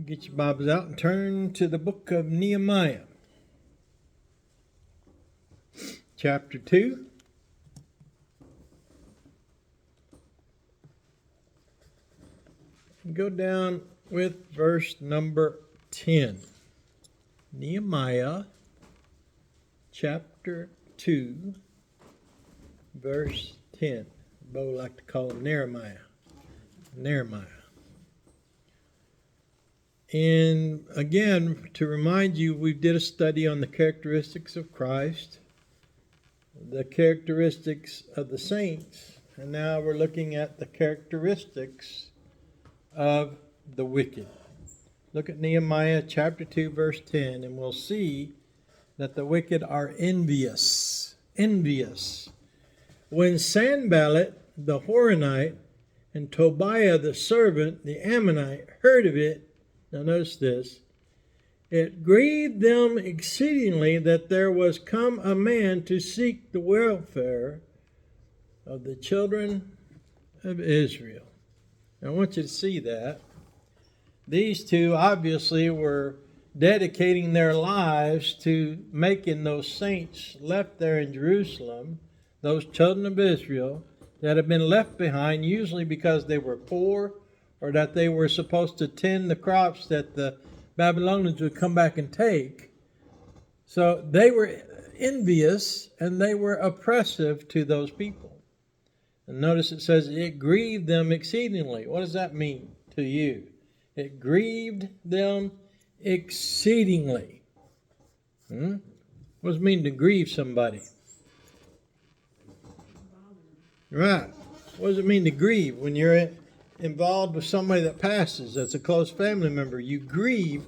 Get your Bibles out and turn to the book of Nehemiah, chapter 2. Go down with verse number 10. Nehemiah, chapter 2, verse 10. Bo like to call him Nehemiah. And again, to remind you, we did a study on the characteristics of Christ, the characteristics of the saints, and now we're looking at the characteristics of the wicked. Look at Nehemiah chapter 2, verse 10, and we'll see that the wicked are envious. When Sanballat the Horonite and Tobiah the servant, the Ammonite, heard of it, now notice this, it grieved them exceedingly that there was come a man to seek the welfare of the children of Israel. Now, I want you to see that. These two obviously were dedicating their lives to making those saints left there in Jerusalem, those children of Israel that had been left behind, usually because they were poor or that they were supposed to tend the crops that the Babylonians would come back and take. So they were envious and they were oppressive to those people. And notice it says it grieved them exceedingly. What does that mean to you? It grieved them exceedingly. What does it mean to grieve somebody? Right. What does it mean to grieve? When you're involved with somebody that passes, that's a close family member, you grieve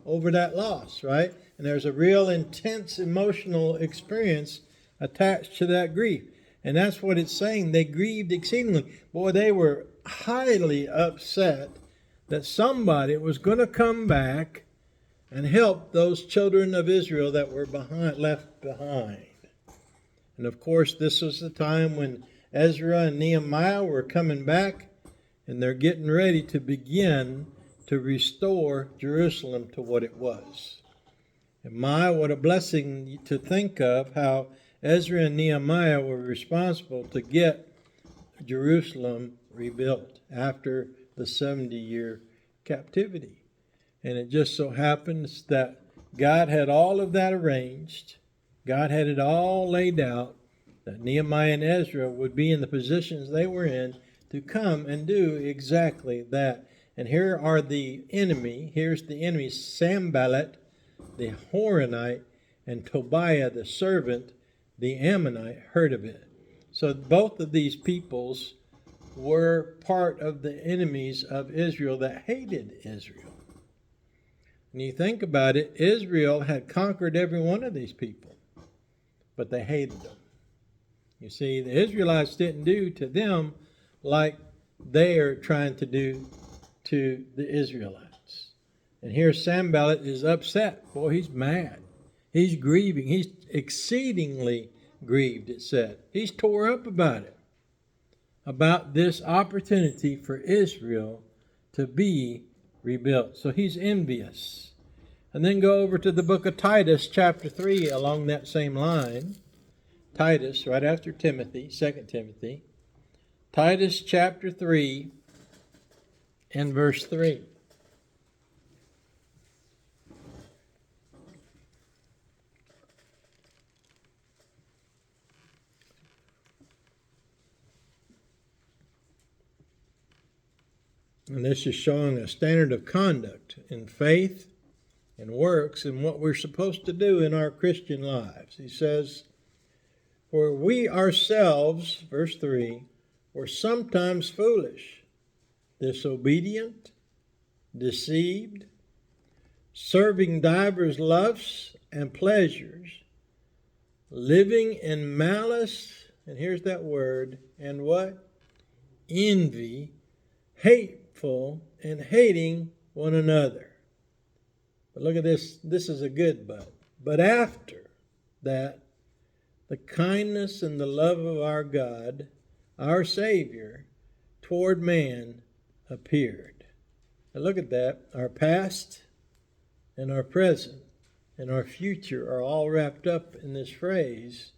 over that loss, right? And there's a real intense emotional experience attached to that grief. And that's what it's saying. They grieved exceedingly. Boy, they were highly upset that somebody was going to come back and help those children of Israel that were left behind. And of course, this was the time when Ezra and Nehemiah were coming back, and they're getting ready to begin to restore Jerusalem to what it was. And what a blessing to think of how Ezra and Nehemiah were responsible to get Jerusalem rebuilt after the 70-year captivity. And it just so happens that God had all of that arranged. God had it all laid out that Nehemiah and Ezra would be in the positions they were in to come and do exactly that. And here's the enemy, Sanballat, the Horonite, and Tobiah, the servant, the Ammonite, heard of it. So both of these peoples were part of the enemies of Israel that hated Israel. When you think about it, Israel had conquered every one of these people, but they hated them. You see, the Israelites didn't do to them like they are trying to do to the Israelites. And here Sanballat is upset. Boy, he's mad. He's grieving. He's exceedingly grieved, it said. He's tore up about it, about this opportunity for Israel to be rebuilt. So he's envious. And then go over to the book of Titus, chapter 3, along that same line. Titus, right after Timothy, 2 Timothy. Titus chapter 3 and verse 3. And this is showing a standard of conduct in faith and works and what we're supposed to do in our Christian lives. He says, for we ourselves, verse 3, were sometimes foolish, disobedient, deceived, serving divers lusts and pleasures, living in malice, and here's that word, and what? Envy, hateful, and hating one another. But look at this. This is a good but. But after that, the kindness and the love of our God, our Savior, toward man appeared. And look at that. Our past and our present and our future are all wrapped up in this phrase.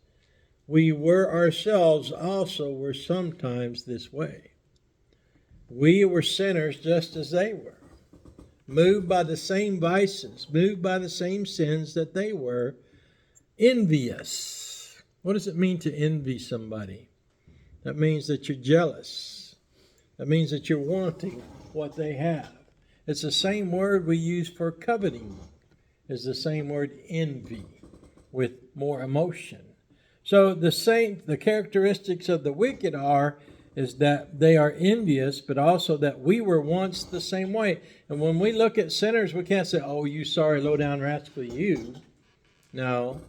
We were ourselves also were sometimes this way. We were sinners just as they were, moved by the same vices, moved by the same sins that they were, envious. What does it mean to envy somebody? That means that you're jealous. That means that you're wanting what they have. It's the same word we use for coveting. It's the same word envy with more emotion. So the characteristics of the wicked is that they are envious, but also that we were once the same way. And when we look at sinners, we can't say, oh, you sorry, low-down rascal, you. No,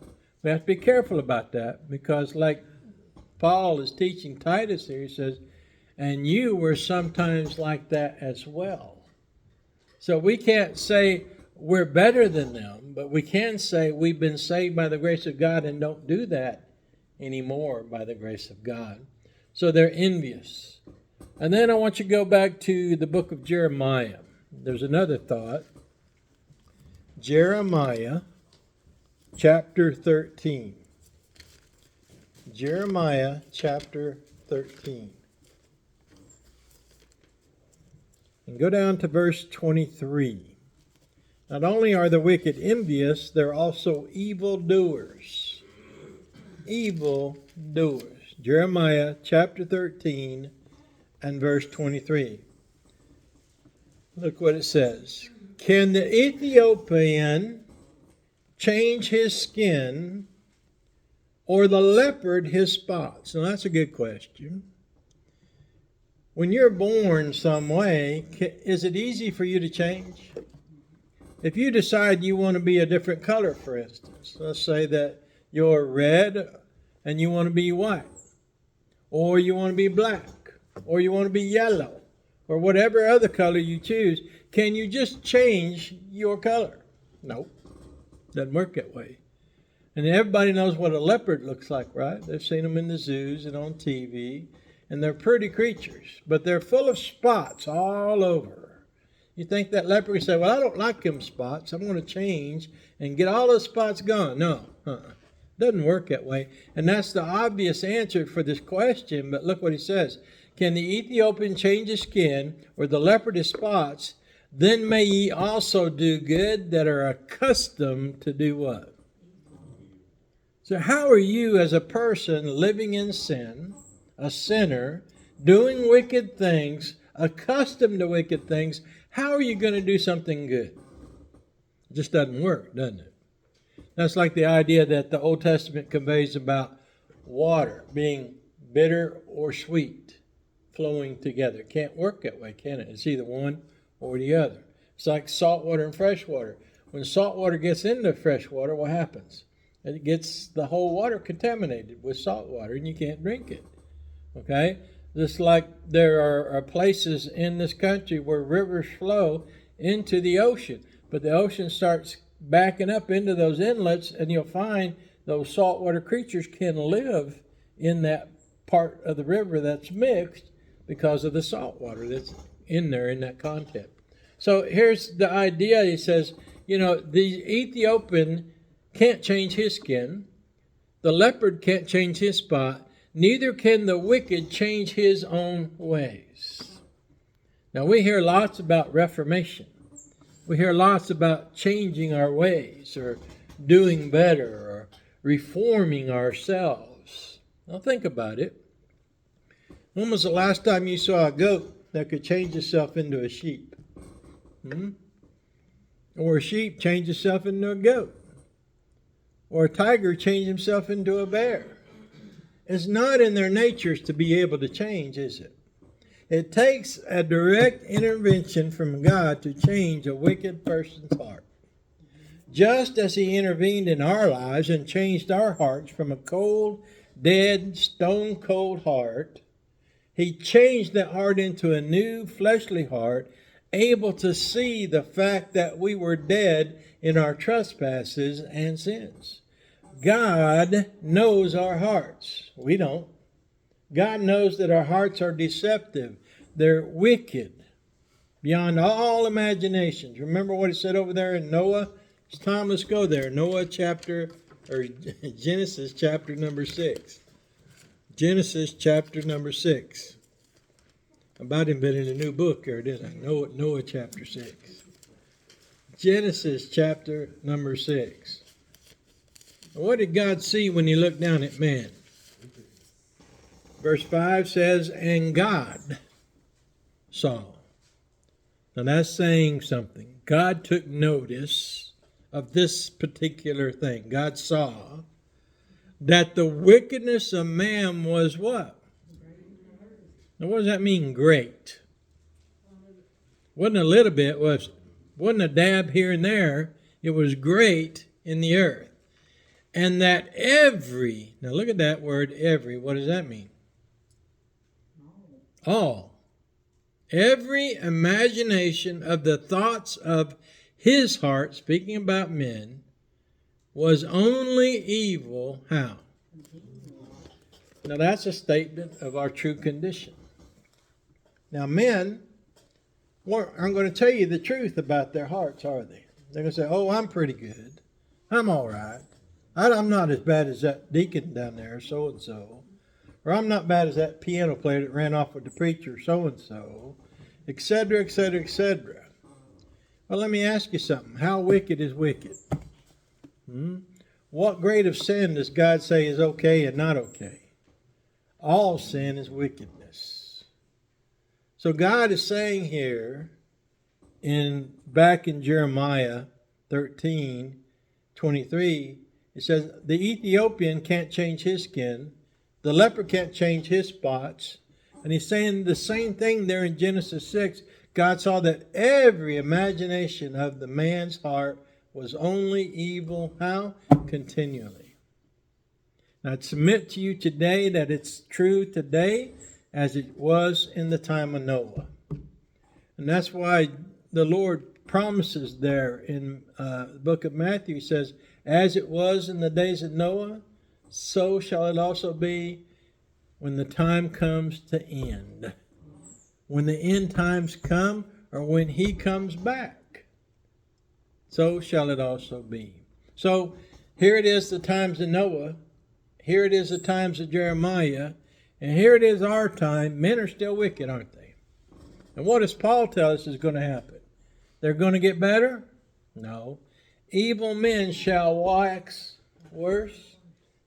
we have to be careful about that, because like Paul is teaching Titus here, he says, and you were sometimes like that as well. So we can't say we're better than them, but we can say we've been saved by the grace of God and don't do that anymore by the grace of God. So they're envious. And then I want you to go back to the book of Jeremiah. There's another thought. Jeremiah chapter 13. Jeremiah chapter 13. And go down to verse 23. Not only are the wicked envious, they're also evildoers. Evildoers. Jeremiah chapter 13 and verse 23. Look what it says. Can the Ethiopian change his skin, or the leopard his spots? Now that's a good question. When you're born some way, is it easy for you to change? If you decide you want to be a different color, for instance, let's say that you're red and you want to be white, or you want to be black, or you want to be yellow, or whatever other color you choose, can you just change your color? Nope. Doesn't work that way. And everybody knows what a leopard looks like, right? They've seen them in the zoos and on TV. And they're pretty creatures, but they're full of spots all over. You think that leopard would say, well, I don't like them spots. I'm going to change and get all those spots gone. No, doesn't work that way. And that's the obvious answer for this question, but look what he says. Can the Ethiopian change his skin, or the leopard his spots? Then may ye also do good that are accustomed to do what? So how are you as a person living in sin, a sinner, doing wicked things, accustomed to wicked things, how are you going to do something good? It just doesn't work, doesn't it? That's like the idea that the Old Testament conveys about water being bitter or sweet, flowing together. It can't work that way, can it? It's either one or the other. It's like salt water and fresh water. When salt water gets into fresh water, what happens? It gets the whole water contaminated with salt water, and you can't drink it. Okay? Just like there are places in this country where rivers flow into the ocean, but the ocean starts backing up into those inlets, and you'll find those saltwater creatures can live in that part of the river that's mixed because of the salt water that's in there in that content. So here's the idea. He says, the Ethiopian can't change his skin. The leopard can't change his spot. Neither can the wicked change his own ways. Now, we hear lots about reformation. We hear lots about changing our ways, or doing better, or reforming ourselves. Now, think about it. When was the last time you saw a goat that could change itself into a sheep? Or a sheep change itself into a goat? Or a tiger change himself into a bear? It's not in their natures to be able to change, is it? It takes a direct intervention from God to change a wicked person's heart. Just as he intervened in our lives and changed our hearts from a cold, dead, stone-cold heart, he changed that heart into a new, fleshly heart, able to see the fact that we were dead in our trespasses and sins. God knows our hearts. We don't. God knows that our hearts are deceptive. They're wicked. beyond all imaginations. Remember what it said over there in Noah? It's time, let's go there. Genesis chapter number 6. Genesis chapter number 6. I about invented a new book here, didn't I? Noah chapter 6. Genesis chapter number 6. What did God see when he looked down at man? Verse 5 says, and God saw. Now that's saying something. God took notice of this particular thing. God saw that the wickedness of man was what? Now what does that mean, great? Wasn't a little bit, wasn't a dab here and there. It was great in the earth. And that every, now look at that word every, what does that mean? All. Every imagination of the thoughts of his heart, speaking about men, was only evil. How? Now that's a statement of our true condition. Now men aren't going to tell you the truth about their hearts, are they? They're going to say, oh, I'm pretty good. I'm all right. I'm not as bad as that deacon down there, so-and-so. Or I'm not bad as that piano player that ran off with the preacher, so-and-so, etc., etc., etc. Well, let me ask you something. How wicked is wicked? What grade of sin does God say is okay and not okay? All sin is wickedness. So God is saying here, back in Jeremiah 13:23, it says, the Ethiopian can't change his skin. The leper can't change his spots. And he's saying the same thing there in Genesis 6. God saw that every imagination of the man's heart was only evil. How? Continually. Now, I submit to you today that it's true today as it was in the time of Noah. And that's why the Lord promises there in the book of Matthew. He says, as it was in the days of Noah, so shall it also be when the time comes to end. When the end times come, or when he comes back, so shall it also be. So here it is, the times of Noah. Here it is, the times of Jeremiah. And here it is, our time. Men are still wicked, aren't they? And what does Paul tell us is going to happen? They're going to get better? No. Evil men shall wax worse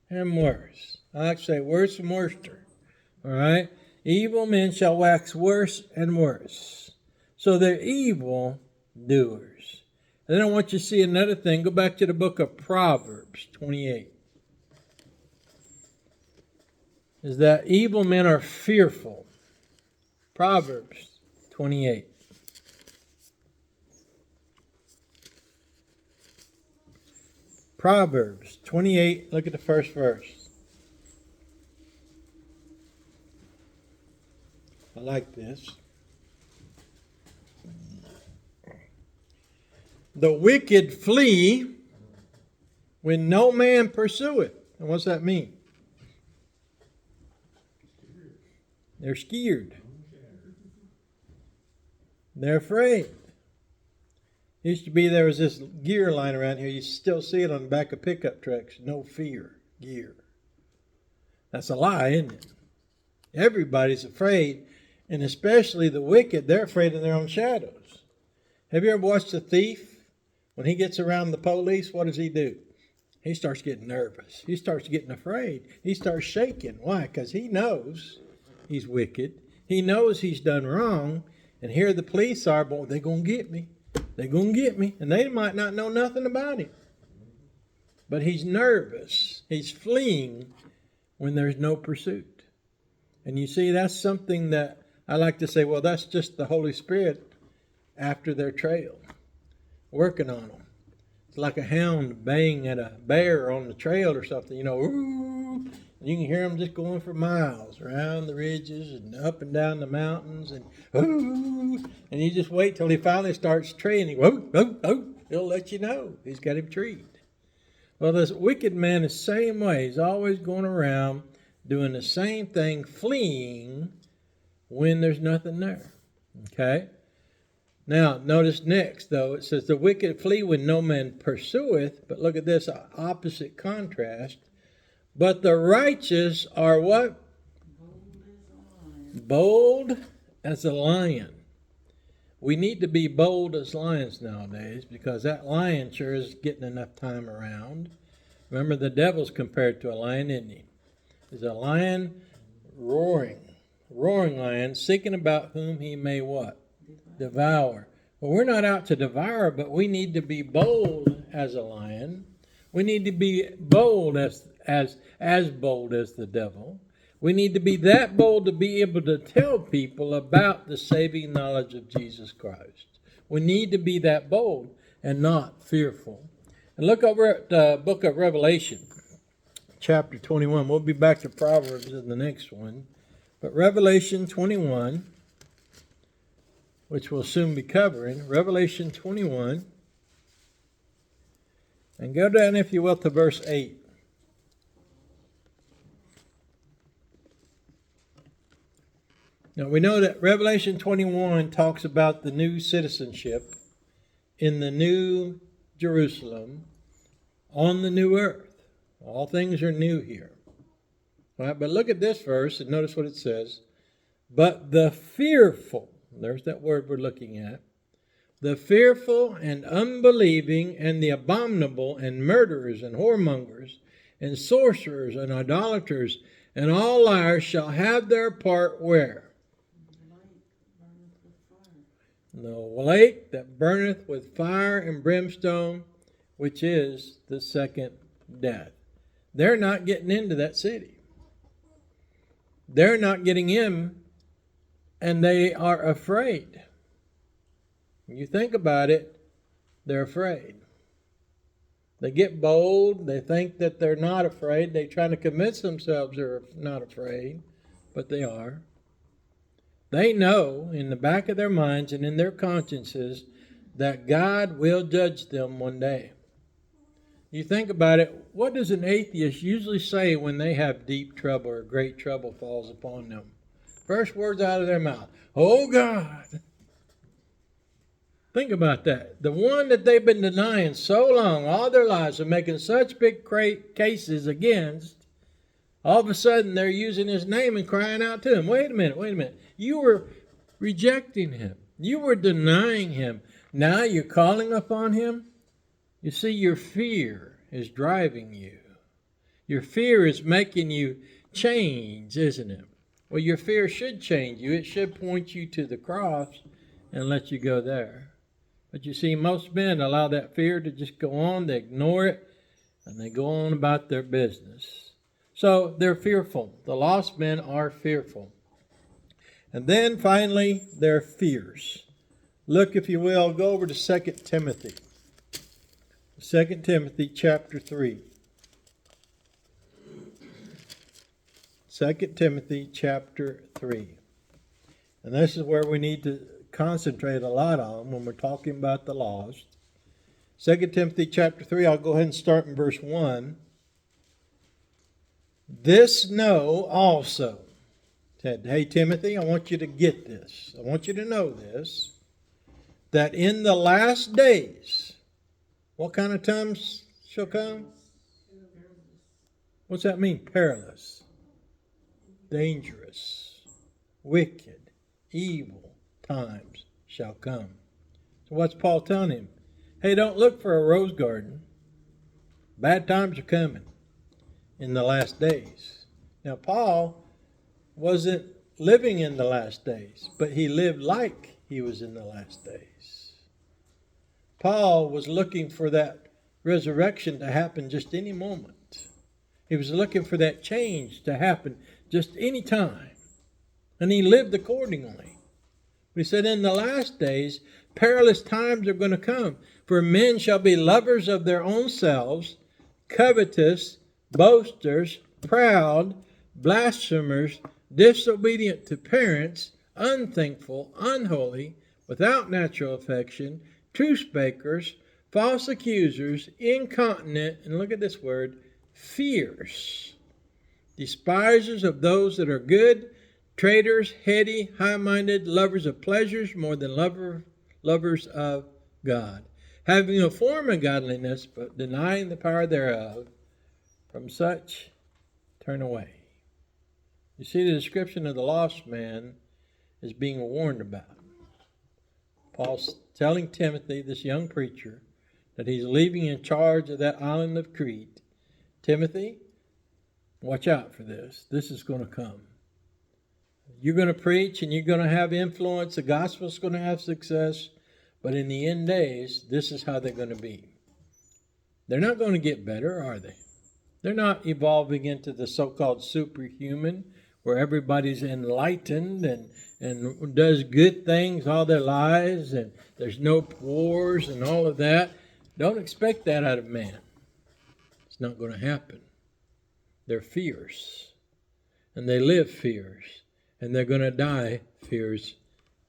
and worse. I like to say worse and worser. All right? Evil men shall wax worse and worse. So they're evil doers. And then I want you to see another thing. Go back to the book of Proverbs 28. Is that evil men are fearful. Proverbs 28. Proverbs 28, look at the first verse. I like this. The wicked flee when no man pursueth. And what's that mean? They're scared. They're afraid. Used to be, there was this gear line around here. You still see it on the back of pickup trucks. No fear gear. That's a lie, isn't it? Everybody's afraid, and especially the wicked. They're afraid of their own shadows. Have you ever watched a thief? When he gets around the police, what does he do? He starts getting nervous. He starts getting afraid. He starts shaking. Why? Because he knows he's wicked. He knows he's done wrong. And here the police are, boy, they're going to get me. They're going to get me. And they might not know nothing about him. But he's nervous. He's fleeing when there's no pursuit. And you see, that's something that I like to say, well, that's just the Holy Spirit after their trail, working on them. It's like a hound baying at a bear on the trail or something, ooh. You can hear them just going for miles around the ridges and up and down the mountains and ooh. And you just wait till he finally starts training. Whoa, whoa, whoa. He'll let you know he's got him treed. Well, this wicked man is the same way. He's always going around doing the same thing, fleeing when there's nothing there. Okay? Now, notice next, though, it says, the wicked flee when no man pursueth. But look at this opposite contrast. But the righteous are what? Bold as a lion. We need to be bold as lions nowadays, because that lion sure is getting enough time around. Remember, the devil's compared to a lion, isn't he? He's a lion roaring lion, seeking about whom he may what? Devour. Well, we're not out to devour, but we need to be bold as a lion. We need to be bold as bold as the devil. We need to be that bold to be able to tell people about the saving knowledge of Jesus Christ. We need to be that bold and not fearful. And look over at the book of Revelation, chapter 21. We'll be back to Proverbs in the next one. But Revelation 21, which we'll soon be covering, Revelation 21. And go down, if you will, to verse 8. Now, we know that Revelation 21 talks about the new citizenship in the new Jerusalem on the new earth. All things are new here. All right, but look at this verse and notice what it says. But the fearful, there's that word we're looking at, the fearful and unbelieving and the abominable and murderers and whoremongers and sorcerers and idolaters and all liars shall have their part where? The lake that burneth with fire and brimstone, which is the second death. They're not getting into that city. They're not getting in, and they are afraid. When you think about it, they're afraid. They get bold. They think that they're not afraid. They try to convince themselves they're not afraid, but they are. They know in the back of their minds and in their consciences that God will judge them one day. You think about it, what does an atheist usually say when they have deep trouble or great trouble falls upon them? First words out of their mouth, oh God. Think about that. The one that they've been denying so long, all their lives, and making such big cases against, all of a sudden they're using his name and crying out to him. Wait a minute. You were rejecting him. You were denying him. Now you're calling upon him? You see, your fear is driving you. Your fear is making you change, isn't it? Well, your fear should change you. It should point you to the cross and let you go there. But you see, most men allow that fear to just go on. They ignore it, and they go on about their business. So they're fearful. The lost men are fearful. And then finally, their fears. Look, if you will, go over to 2 Timothy. 2 Timothy chapter 3. 2 Timothy chapter 3. And this is where we need to concentrate a lot on when we're talking about the lost. 2 Timothy chapter 3, I'll go ahead and start in verse 1. This know also. Said, hey, Timothy, I want you to get this. I want you to know this. That in the last days, what kind of times shall come? What's that mean? Perilous, dangerous, wicked, evil times shall come. So what's Paul telling him? Hey, don't look for a rose garden. Bad times are coming in the last days. Now, Paul wasn't living in the last days, but he lived like he was in the last days. Paul was looking for that resurrection to happen just any moment. He was looking for that change to happen just any time. And he lived accordingly. He said, in the last days, perilous times are going to come. For men shall be lovers of their own selves, covetous, boasters, proud, blasphemers, disobedient to parents, unthankful, unholy, without natural affection, truce breakers, false accusers, incontinent, and look at this word, fierce, despisers of those that are good, traitors, heady, high-minded, lovers of pleasures more than lovers of God, having a form of godliness, but denying the power thereof. From such turn away. You see, the description of the lost man is being warned about. Paul's telling Timothy, this young preacher, that he's leaving in charge of that island of Crete. Timothy, watch out for this. This is going to come. You're going to preach and you're going to have influence. The gospel's going to have success. But in the end days, this is how they're going to be. They're not going to get better, are they? They're not evolving into the so-called superhuman, where everybody's enlightened and does good things all their lives, and there's no wars and all of that. Don't expect that out of man. It's not going to happen. They're fierce, and they live fierce, and they're going to die fierce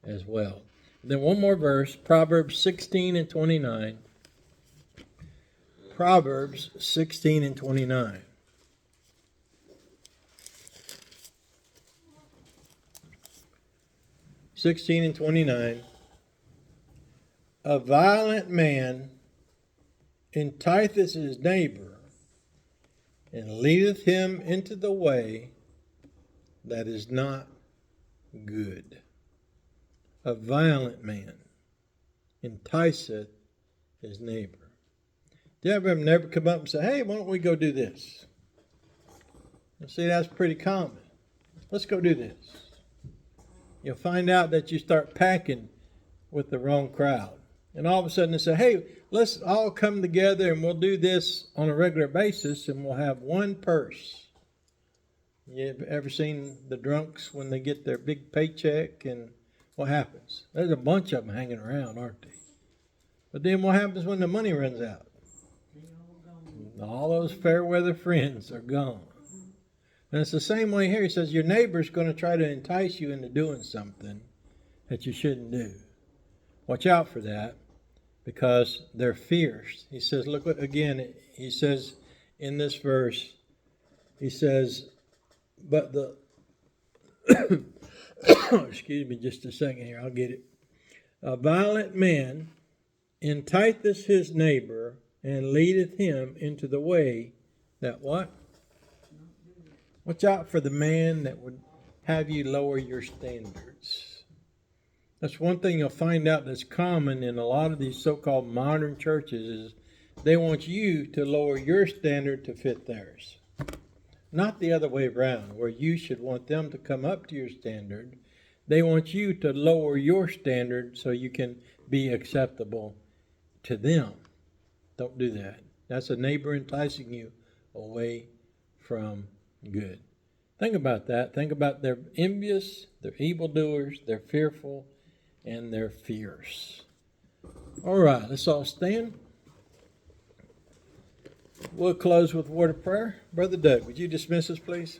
as well. And then one more verse, Proverbs 16 and 29. Proverbs 16 and 29. A violent man enticeth his neighbor, and leadeth him into the way that is not good. A violent man enticeth his neighbor. Do you ever have a neighbor come up and say, hey, why don't we go do this? You see, that's pretty common. Let's go do this. You'll find out that you start packing with the wrong crowd. And all of a sudden they say, hey, let's all come together and we'll do this on a regular basis and we'll have one purse. You ever seen the drunks when they get their big paycheck and what happens? There's a bunch of them hanging around, aren't they? But then what happens when the money runs out? All those fair weather friends are gone. And it's the same way here. He says your neighbor's going to try to entice you into doing something that you shouldn't do. Watch out for that, because they're fierce. He says, look what, again, he says in this verse, he says, but the, excuse me just a second here, I'll get it. A violent man enticeth his neighbor, and leadeth him into the way that what? Watch out for the man that would have you lower your standards. That's one thing you'll find out that's common in a lot of these so-called modern churches is they want you to lower your standard to fit theirs. Not the other way around, where you should want them to come up to your standard. They want you to lower your standard so you can be acceptable to them. Don't do that. That's a neighbor enticing you away from good. Think about that. Think about they're envious, they're evildoers, they're fearful, and they're fierce. All right, let's all stand. We'll close with a word of prayer. Brother Doug, would you dismiss us, please?